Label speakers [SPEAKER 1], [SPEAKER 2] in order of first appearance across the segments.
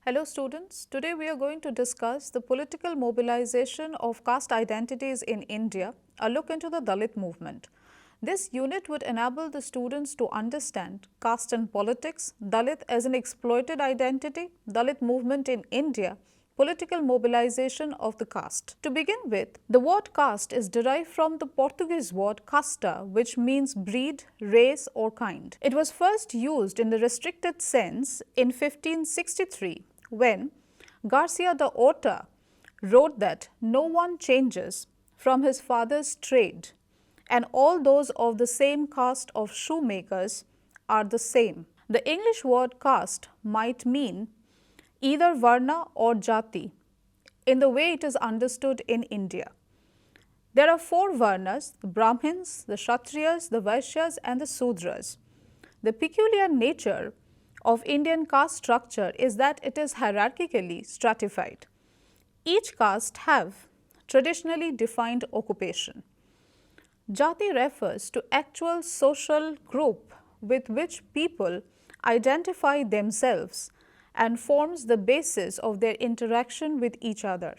[SPEAKER 1] Hello students, today we are going to discuss the political mobilization of caste identities in India, a look into the Dalit movement. This unit would enable the students to understand caste and politics, Dalit as an exploited identity, Dalit movement in India, political mobilization of the caste. To begin with, the word caste is derived from the Portuguese word casta, which means breed, race or kind. It was first used in the restricted sense in 1563 when Garcia de Orta wrote that no one changes from his father's trade and all those of the same caste of shoemakers are the same. The English word caste might mean either varna or jati in the way it is understood in India. There are four varnas: the Brahmins, the Kshatriyas, the Vaishyas and the Sudras. The peculiar nature of Indian caste structure is that it is hierarchically stratified. Each caste have traditionally defined occupation. Jati refers to actual social group with which people identify themselves and forms the basis of their interaction with each other.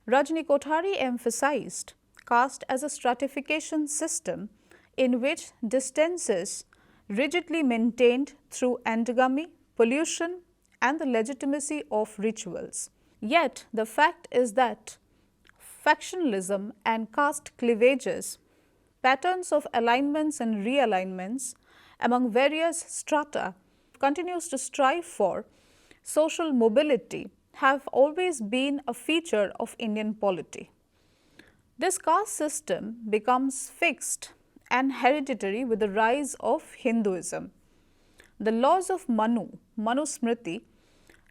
[SPEAKER 1] Rajni Kothari emphasized caste as a stratification system in which distances rigidly maintained through endogamy, pollution and the legitimacy of rituals. Yet the fact is that factionalism and caste cleavages, patterns of alignments and realignments among various strata continues to strive for social mobility have always been a feature of Indian polity. This caste system becomes fixed and hereditary with the rise of Hinduism. The laws of Manu, Manusmriti,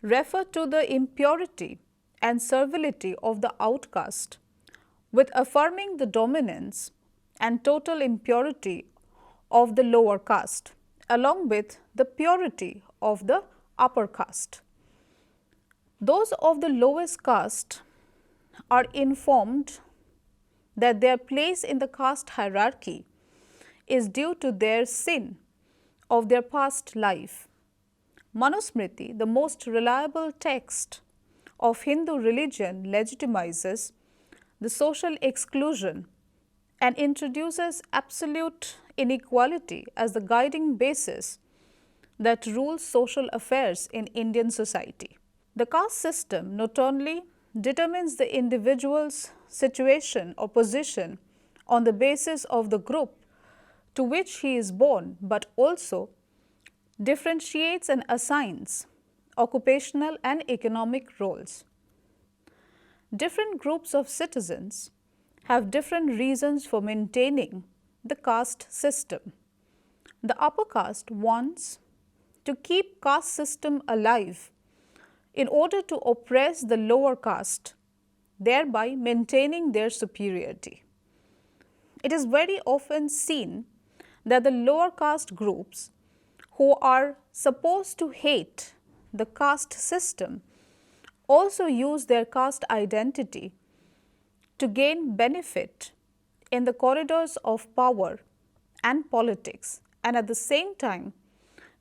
[SPEAKER 1] refer to the impurity and servility of the outcast, with affirming the dominance and total impurity of the lower caste, along with the purity of the upper caste. Those of the lowest caste are informed that their place in the caste hierarchy is due to their sin of their past life. Manusmriti, the most reliable text of Hindu religion, legitimizes the social exclusion and introduces absolute inequality as the guiding basis that rules social affairs in Indian society. The caste system not only determines the individual's situation or position on the basis of the group to which he is born, but also differentiates and assigns occupational and economic roles. Different groups of citizens have different reasons for maintaining the caste system. The upper caste wants to keep caste system alive in order to oppress the lower caste, thereby maintaining their superiority. It is very often seen that the lower caste groups who are supposed to hate the caste system also use their caste identity to gain benefit in the corridors of power and politics, and at the same time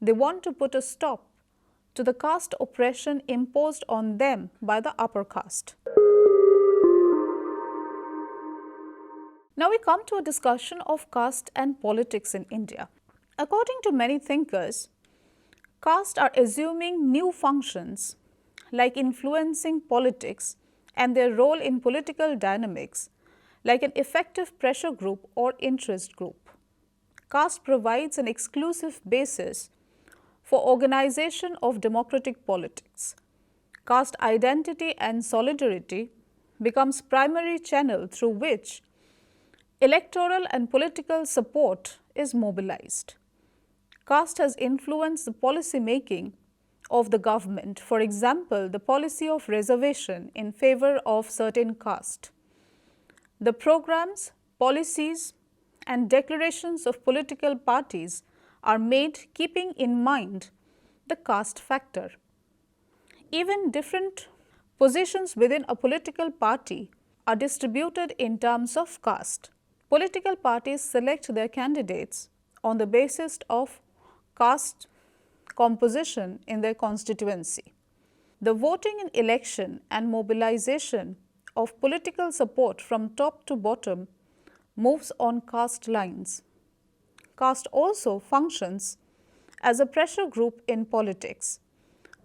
[SPEAKER 1] they want to put a stop to the caste oppression imposed on them by the upper caste. Now we come to a discussion of caste and politics in India. According to many thinkers, castes are assuming new functions like influencing politics and their role in political dynamics like an effective pressure group or interest group. Caste provides an exclusive basis for organization of democratic politics. Caste identity and solidarity becomes primary channel through which electoral and political support is mobilized. Caste has influenced the policy making of the government, for example, the policy of reservation in favor of certain caste. The programs, policies and declarations of political parties are made keeping in mind the caste factor. Even different positions within a political party are distributed in terms of caste. Political parties select their candidates on the basis of caste composition in their constituency. The voting in election and mobilization of political support from top to bottom moves on caste lines. Caste also functions as a pressure group in politics.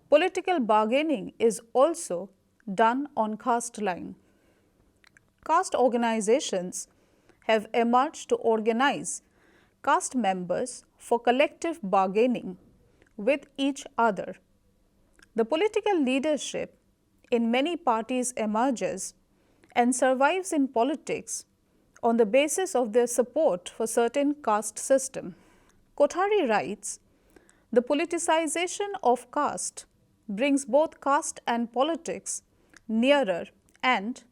[SPEAKER 1] Political bargaining is also done on caste line. Caste organizations have emerged to organize caste members for collective bargaining with each other. The political leadership in many parties emerges and survives in politics on the basis of their support for certain caste system. Kothari writes, the politicization of caste brings both caste and politics nearer and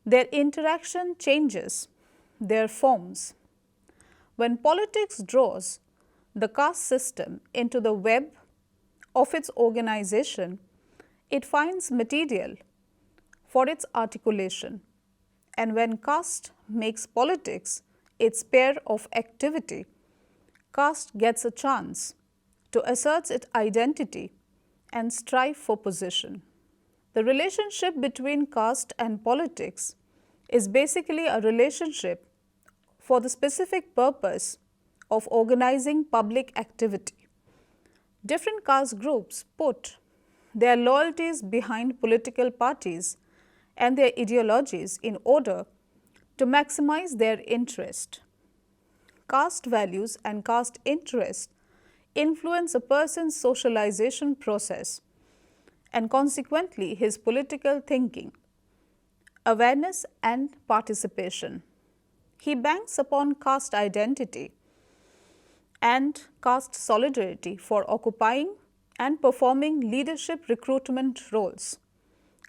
[SPEAKER 1] their interaction changes their forms. When politics draws the caste system into the web of its organization, it finds material for its articulation. And when caste makes politics its sphere of activity, caste gets a chance to assert its identity and strive for position. The relationship between caste and politics is basically a relationship for the specific purpose of organizing public activity. Different caste groups put their loyalties behind political parties and their ideologies in order to maximize their interest. Caste values and caste interest influence a person's socialization process and consequently his political thinking, awareness and participation. He banks upon caste identity and caste solidarity for occupying and performing leadership recruitment roles.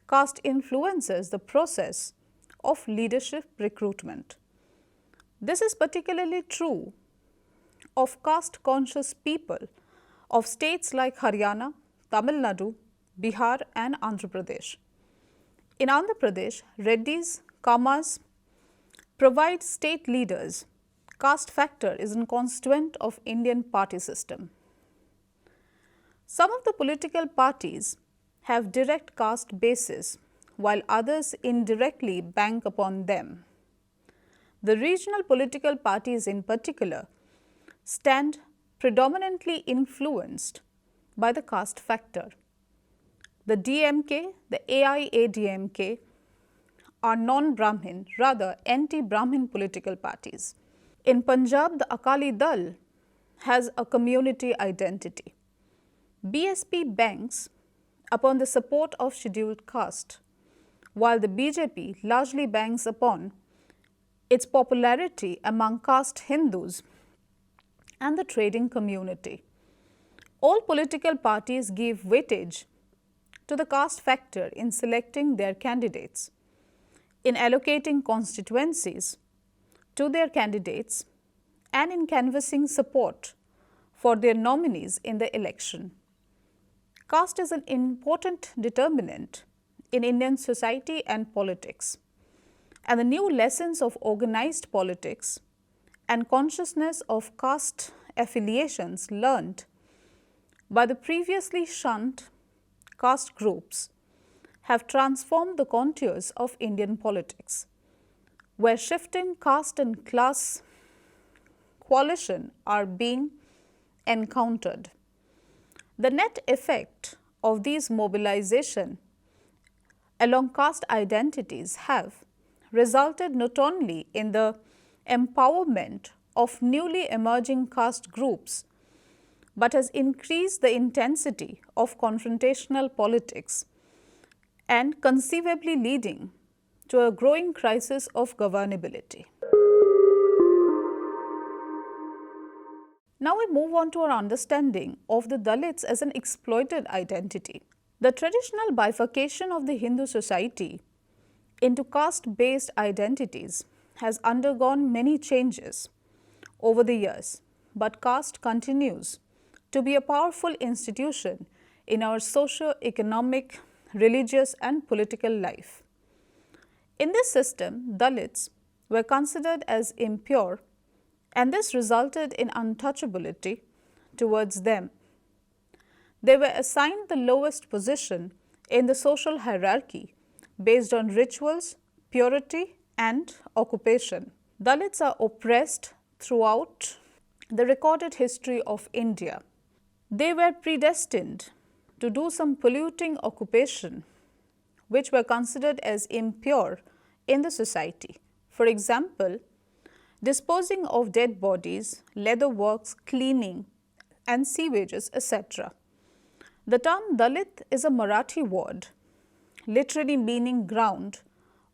[SPEAKER 1] Caste influences the process of leadership recruitment. This is particularly true of caste-conscious people of states like Haryana, Tamil Nadu, Bihar and Andhra Pradesh. In Andhra Pradesh, Reddis, Kamas provide state leaders. Caste factor is a constituent of Indian party system. Some of the political parties have direct caste bases, while others indirectly bank upon them. The regional political parties in particular stand predominantly influenced by the caste factor. The DMK, the AIADMK are non-Brahmin, rather anti-Brahmin political parties. In Punjab, the Akali Dal has a community identity. BSP banks upon the support of scheduled caste, while the BJP largely banks upon its popularity among caste Hindus and the trading community. All political parties give weightage to the caste factor in selecting their candidates, in allocating constituencies to their candidates, and in canvassing support for their nominees in the election. Caste is an important determinant in Indian society and politics, and the new lessons of organized politics and consciousness of caste affiliations learned by the previously shunned caste groups have transformed the contours of Indian politics, where shifting caste and class coalition are being encountered. The net effect of these mobilization along caste identities have resulted not only in the empowerment of newly emerging caste groups, but has increased the intensity of confrontational politics and conceivably leading to a growing crisis of governability. Now we move on to our understanding of the Dalits as an exploited identity. The traditional bifurcation of the Hindu society into caste-based identities has undergone many changes over the years, but caste continues to be a powerful institution in our socio-economic, religious and political life. In this system, Dalits were considered as impure, and this resulted in untouchability towards them. They were assigned the lowest position in the social hierarchy based on rituals, purity, and occupation. Dalits are oppressed throughout the recorded history of India. They were predestined to do some polluting occupation which were considered as impure in the society. For example, disposing of dead bodies, leather works, cleaning, and sewages, etc. The term Dalit is a Marathi word, literally meaning ground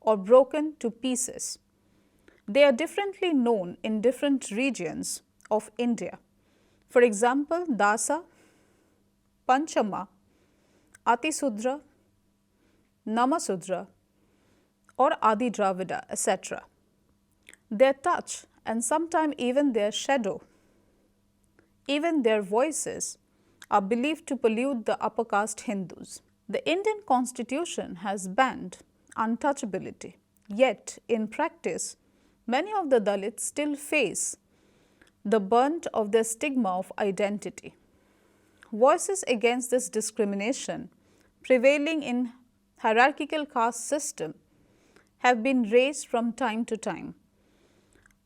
[SPEAKER 1] or broken to pieces. They are differently known in different regions of India. For example, Dasa, Panchama, Atisudra, Namasudra, or Adi Dravida, etc. Their touch and sometimes even their shadow, even their voices, are believed to pollute the upper caste Hindus. The Indian constitution has banned untouchability, yet in practice, many of the Dalits still face the brunt of their stigma of identity. Voices against this discrimination prevailing in hierarchical caste system have been raised from time to time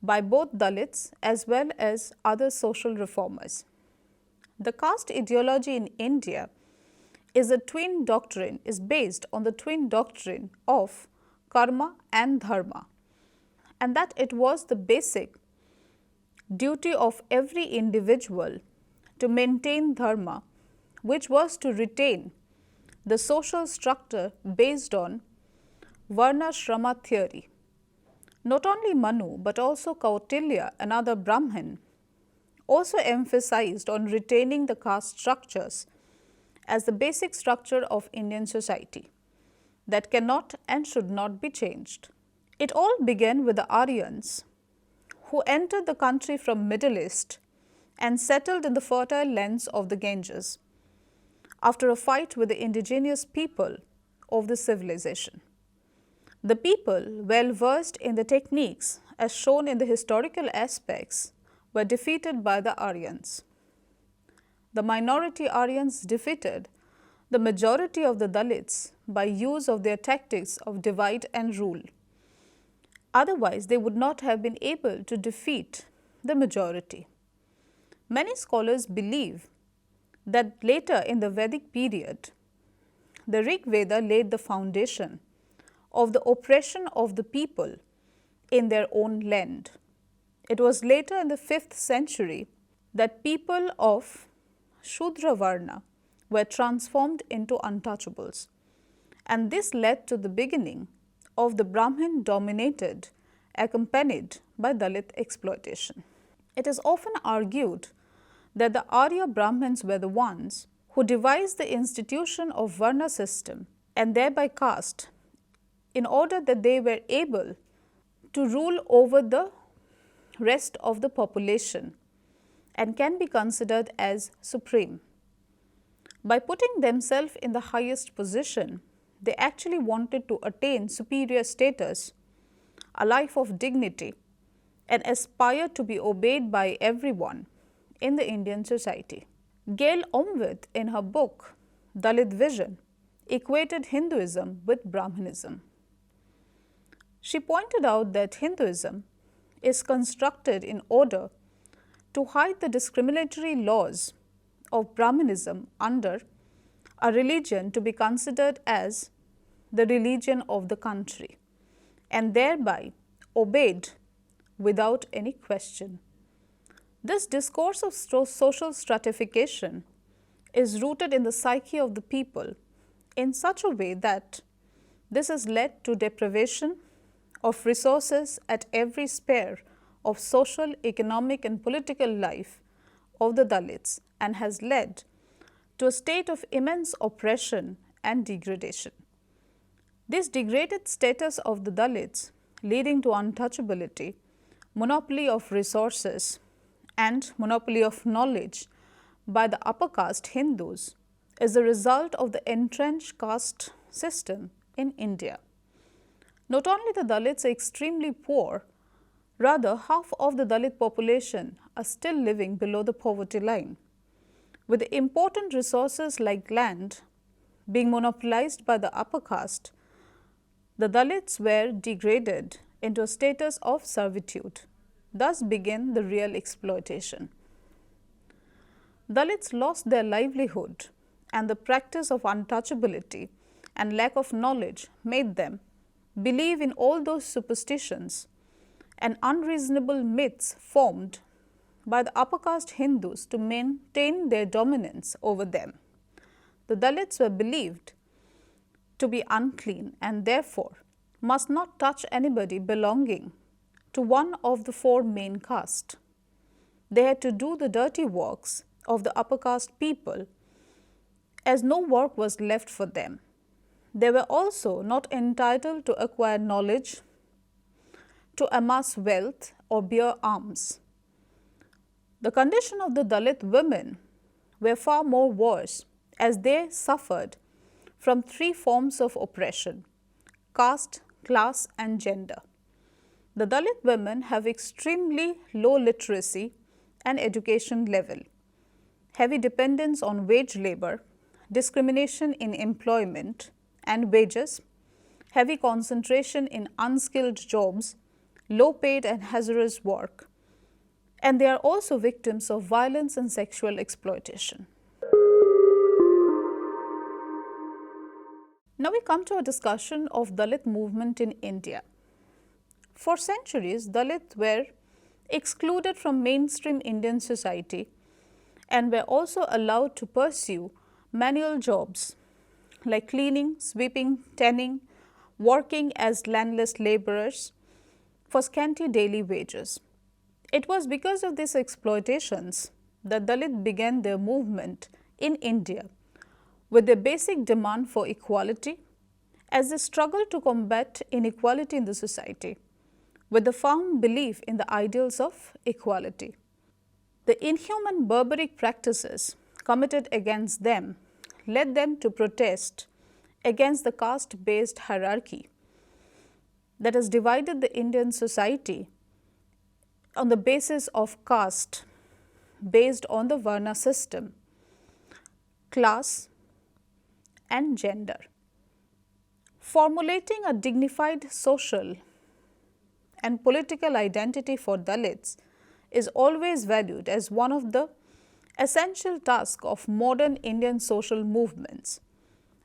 [SPEAKER 1] by both Dalits as well as other social reformers. The caste ideology in India is based on the twin doctrine of karma and dharma, and that it was the basic duty of every individual to maintain dharma, which was to retain the social structure based on Varna Shrama theory. Not only Manu but also Kautilya, another Brahmin, also emphasized on retaining the caste structures as the basic structure of Indian society that cannot and should not be changed. It all began with the Aryans who entered the country from Middle East and settled in the fertile lands of the Ganges after a fight with the indigenous people of the civilization. The people, well versed in the techniques as shown in the historical aspects, were defeated by the Aryans. The minority Aryans defeated the majority of the Dalits by use of their tactics of divide and rule. Otherwise, they would not have been able to defeat the majority. Many scholars believe that later in the Vedic period, the Rig Veda laid the foundation of the oppression of the people in their own land. It was later in the 5th century that people of Shudra Varna were transformed into untouchables, and this led to the beginning of the Brahmin dominated, accompanied by Dalit exploitation. It is often argued that the Arya Brahmins were the ones who devised the institution of Varna system and thereby caste in order that they were able to rule over the rest of the population and can be considered as supreme. By putting themselves in the highest position, they actually wanted to attain superior status, a life of dignity, and aspire to be obeyed by everyone in the Indian society. Gail Omved, in her book Dalit Vision, equated Hinduism with Brahmanism. She pointed out that Hinduism is constructed in order to hide the discriminatory laws of Brahmanism under a religion to be considered as the religion of the country and thereby obeyed without any question. This discourse of social stratification is rooted in the psyche of the people in such a way that this has led to deprivation of resources at every sphere of social, economic, and political life of the Dalits and has led to a state of immense oppression and degradation. This degraded status of the Dalits, leading to untouchability, monopoly of resources, and monopoly of knowledge by the upper caste Hindus, is the result of the entrenched caste system in India. Not only the Dalits are extremely poor, rather half of the Dalit population are still living below the poverty line. With important resources like land, being monopolized by the upper caste, the Dalits were degraded into a status of servitude. Thus began the real exploitation. Dalits lost their livelihood, and the practice of untouchability and lack of knowledge made them believe in all those superstitions and unreasonable myths formed by the upper caste Hindus to maintain their dominance over them. The Dalits were believed to be unclean and therefore must not touch anybody belonging to one of the four main castes. They had to do the dirty works of the upper caste people, as no work was left for them. They were also not entitled to acquire knowledge, to amass wealth or bear arms. The condition of the Dalit women were far more worse, as they suffered from three forms of oppression: caste, class and gender. The Dalit women have extremely low literacy and education level, heavy dependence on wage labor, discrimination in employment and wages, heavy concentration in unskilled jobs, low paid and hazardous work, and they are also victims of violence and sexual exploitation. Now we come to a discussion of Dalit movement in India. For centuries, Dalits were excluded from mainstream Indian society and were also allowed to pursue manual jobs like cleaning, sweeping, tanning, working as landless laborers for scanty daily wages. It was because of these exploitations that Dalit began their movement in India with their basic demand for equality as they struggled to combat inequality in the society with the firm belief in the ideals of equality. The inhuman barbaric practices committed against them led them to protest against the caste-based hierarchy that has divided the Indian society on the basis of caste based on the Varna system, class and gender. Formulating a dignified social and political identity for Dalits is always valued as one of the essential tasks of modern Indian social movements.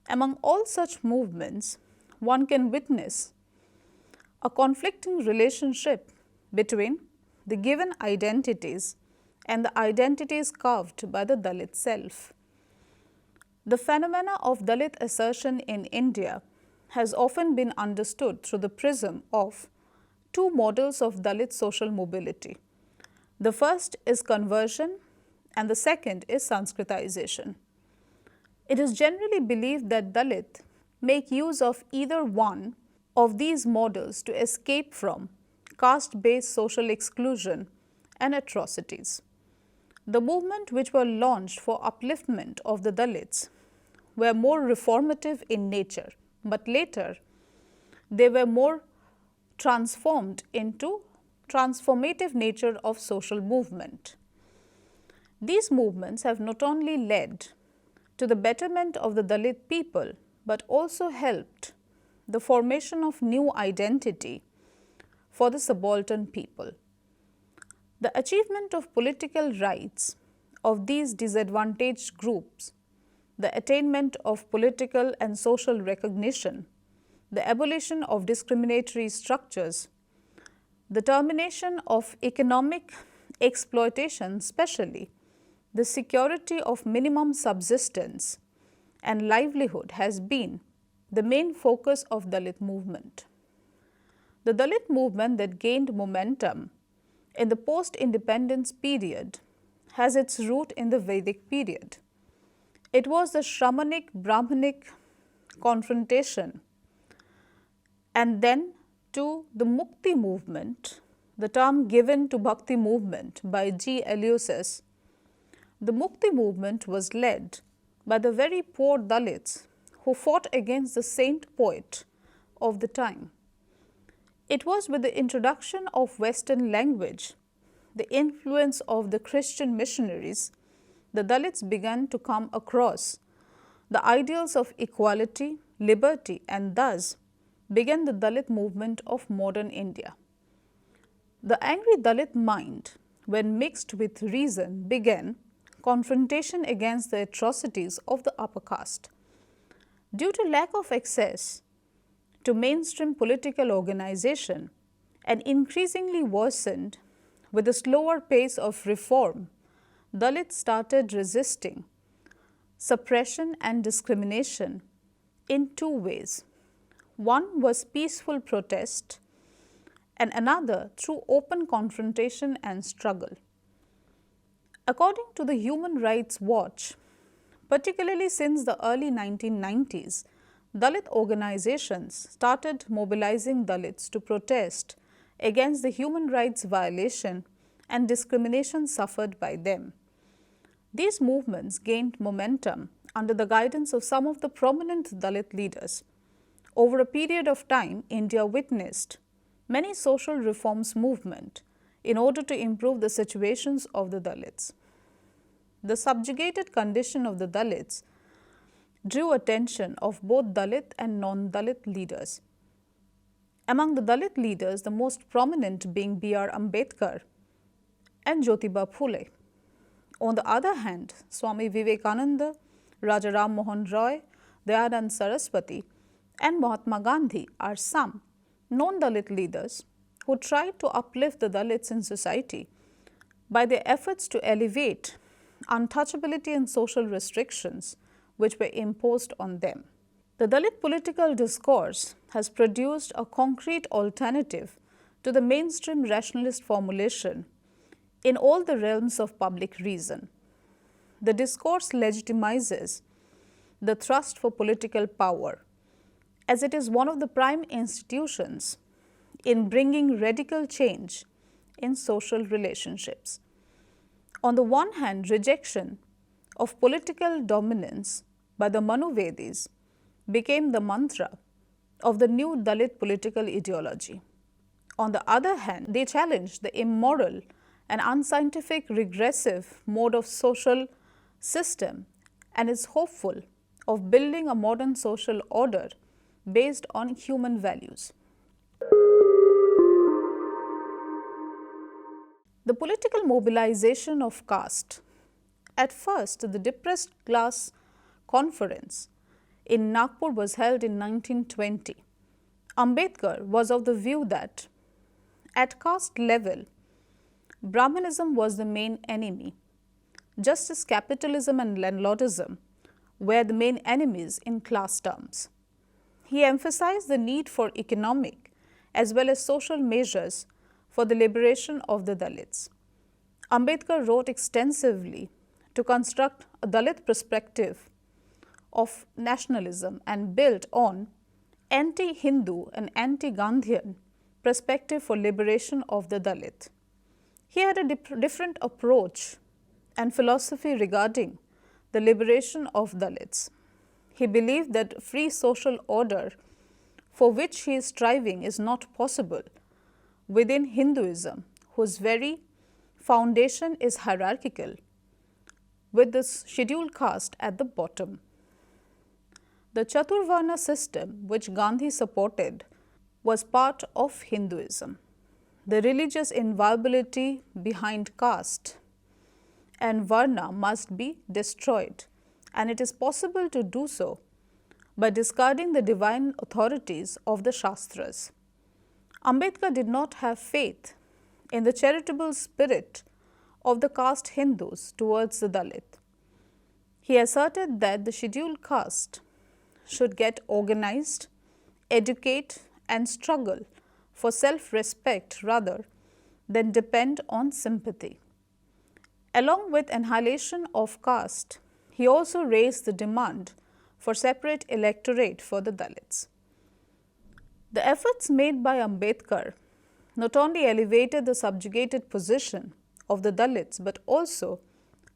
[SPEAKER 1] Among all such movements, one can witness a conflicting relationship between the given identities and the identities carved by the Dalit self. The phenomena of Dalit assertion in India has often been understood through the prism of two models of Dalit social mobility. The first is conversion and the second is Sanskritization. It is generally believed that Dalit make use of either one of these models to escape from caste-based social exclusion and atrocities. The movement which were launched for upliftment of the Dalits were more reformative in nature, but later they were more transformed into transformative nature of social movement. These movements have not only led to the betterment of the Dalit people, but also helped the formation of new identity for the subaltern people. The achievement of political rights of these disadvantaged groups, the attainment of political and social recognition, the abolition of discriminatory structures, the termination of economic exploitation, especially the security of minimum subsistence and livelihood has been the main focus of Dalit movement. The Dalit movement that gained momentum in the post-independence period has its root in the Vedic period. It was the Shramanic-Brahmanic confrontation and then to the Mukti movement, the term given to Bhakti movement by G. Eleusis. The Mukti movement was led by the very poor Dalits who fought against the saint poet of the time. It was with the introduction of Western language, the influence of the Christian missionaries, the Dalits began to come across the ideals of equality, liberty, and thus began the Dalit movement of modern India. The angry Dalit mind, when mixed with reason, began confrontation against the atrocities of the upper caste. Due to lack of access to mainstream political organization and increasingly worsened with a slower pace of reform, Dalits started resisting suppression and discrimination in two ways. One was peaceful protest and another through open confrontation and struggle. According to the Human Rights Watch, particularly since the early 1990s, Dalit organizations started mobilizing Dalits to protest against the human rights violation and discrimination suffered by them. These movements gained momentum under the guidance of some of the prominent Dalit leaders. Over a period of time, India witnessed many social reforms movement in order to improve the situations of the Dalits. The subjugated condition of the Dalits drew attention of both Dalit and non-Dalit leaders. Among the Dalit leaders, the most prominent being B.R. Ambedkar and Jyotiba Phule. On the other hand, Swami Vivekananda, Raja Ram Mohan Roy, Dayanand Saraswati, and Mahatma Gandhi are some non-Dalit leaders who tried to uplift the Dalits in society by their efforts to elevate untouchability and social restrictions which were imposed on them. The Dalit political discourse has produced a concrete alternative to the mainstream rationalist formulation in all the realms of public reason. The discourse legitimizes the thrust for political power, as it is one of the prime institutions in bringing radical change in social relationships. On the one hand, rejection of political dominance by the Manuvedis became the mantra of the new Dalit political ideology. On the other hand, they challenged the immoral and unscientific regressive mode of social system and is hopeful of building a modern social order based on human values. The political mobilization of caste. At first, the depressed class conference in Nagpur was held in 1920. Ambedkar was of the view that at caste level, Brahmanism was the main enemy, just as capitalism and landlordism were the main enemies in class terms. He emphasized the need for economic as well as social measures for the liberation of the Dalits. Ambedkar wrote extensively to construct a Dalit perspective of nationalism and built on anti-Hindu and anti-Gandhian perspective for liberation of the Dalit. He had a different approach and philosophy regarding the liberation of Dalits. He believed that free social order for which he is striving is not possible within Hinduism, whose very foundation is hierarchical, with the scheduled caste at the bottom. The Chaturvarna system, which Gandhi supported, was part of Hinduism. The religious inviolability behind caste and Varna must be destroyed, and it is possible to do so by discarding the divine authorities of the Shastras. Ambedkar did not have faith in the charitable spirit of the caste Hindus towards the Dalit. He asserted that the scheduled caste should get organized, educate, and struggle for self-respect rather than depend on sympathy. Along with annihilation of caste, he also raised the demand for separate electorate for the Dalits. The efforts made by Ambedkar not only elevated the subjugated position of the Dalits but also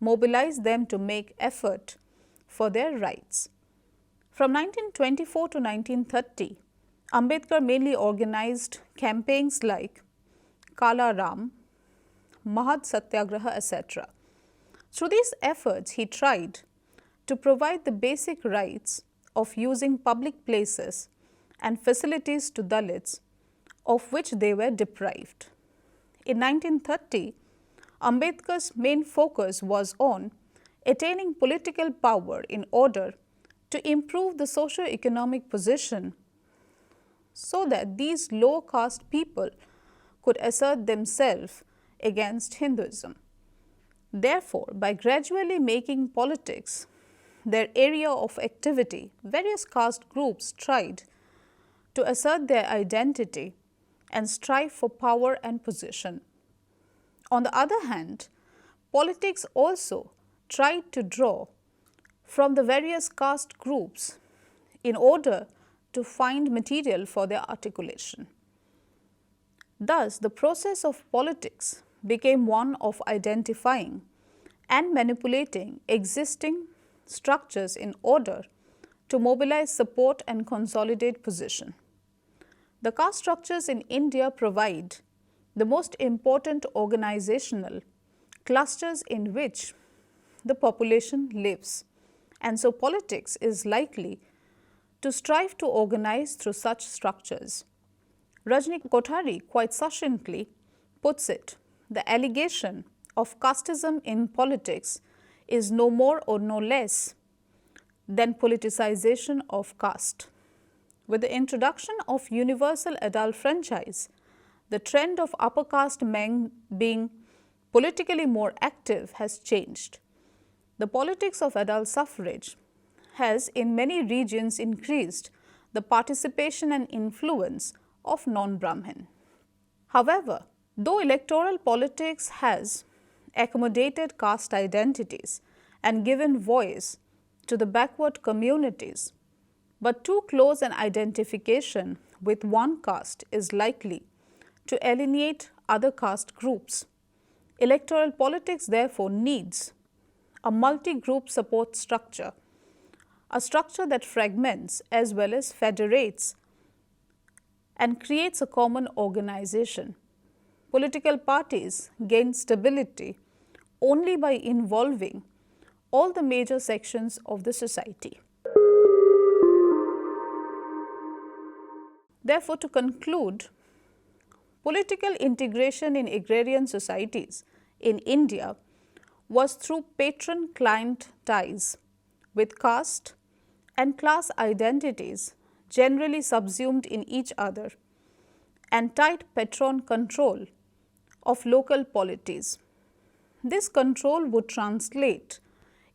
[SPEAKER 1] mobilized them to make effort for their rights. From 1924 to 1930, Ambedkar mainly organized campaigns like Kala Ram, Mahad Satyagraha, etc. Through these efforts, he tried to provide the basic rights of using public places and facilities to Dalits, of which they were deprived. In 1930, Ambedkar's main focus was on attaining political power in order to improve the socio-economic position so that these low caste people could assert themselves against Hinduism. Therefore, by gradually making politics their area of activity, various caste groups tried to assert their identity and strive for power and position. On the other hand, politics also tried to draw from the various caste groups in order to find material for their articulation. Thus, the process of politics became one of identifying and manipulating existing structures in order to mobilize support and consolidate position. The caste structures in India provide the most important organizational clusters in which the population lives, and so politics is likely to strive to organize through such structures. Rajni Kothari quite succinctly puts it, the allegation of casteism in politics is no more or no less than politicization of caste. With the introduction of universal adult franchise, the trend of upper caste men being politically more active has changed. The politics of adult suffrage has in many regions increased the participation and influence of non-Brahmin. However, though electoral politics has accommodated caste identities and given voice to the backward communities, but too close an identification with one caste is likely to alienate other caste groups. Electoral politics therefore needs a multi-group support structure, a structure that fragments as well as federates and creates a common organization. Political parties gain stability only by involving all the major sections of the society. Therefore, to conclude, political integration in agrarian societies in India was through patron-client ties with caste and class identities generally subsumed in each other and tight patron control of local polities. This control would translate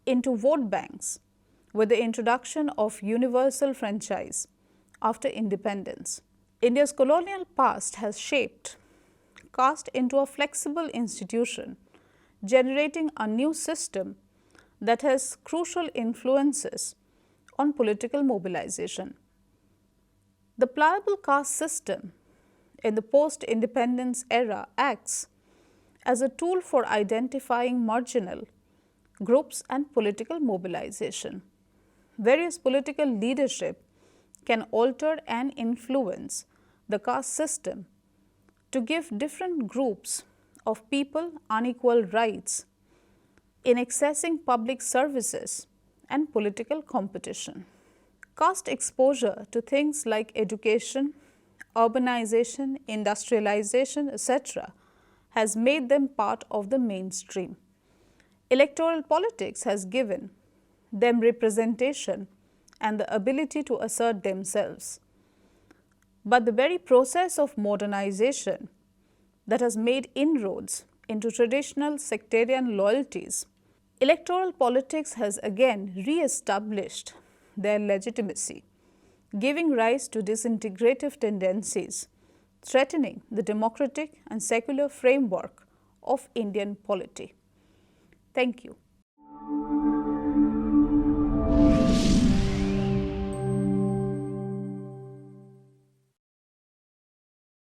[SPEAKER 1] into vote banks with the introduction of universal franchise after independence. India's colonial past has shaped caste into a flexible institution, generating a new system that has crucial influences on political mobilization. The pliable caste system in the post-independence era acts as a tool for identifying marginal groups and political mobilization. Various political leadership can alter and influence the caste system to give different groups of people unequal rights in accessing public services and political competition. Caste exposure to things like education, urbanization, industrialization, etc. has made them part of the mainstream. Electoral politics has given them representation and the ability to assert themselves. But the very process of modernization that has made inroads into traditional sectarian loyalties, electoral politics has again re-established their legitimacy, giving rise to disintegrative tendencies, threatening the democratic and secular framework of Indian polity. Thank you.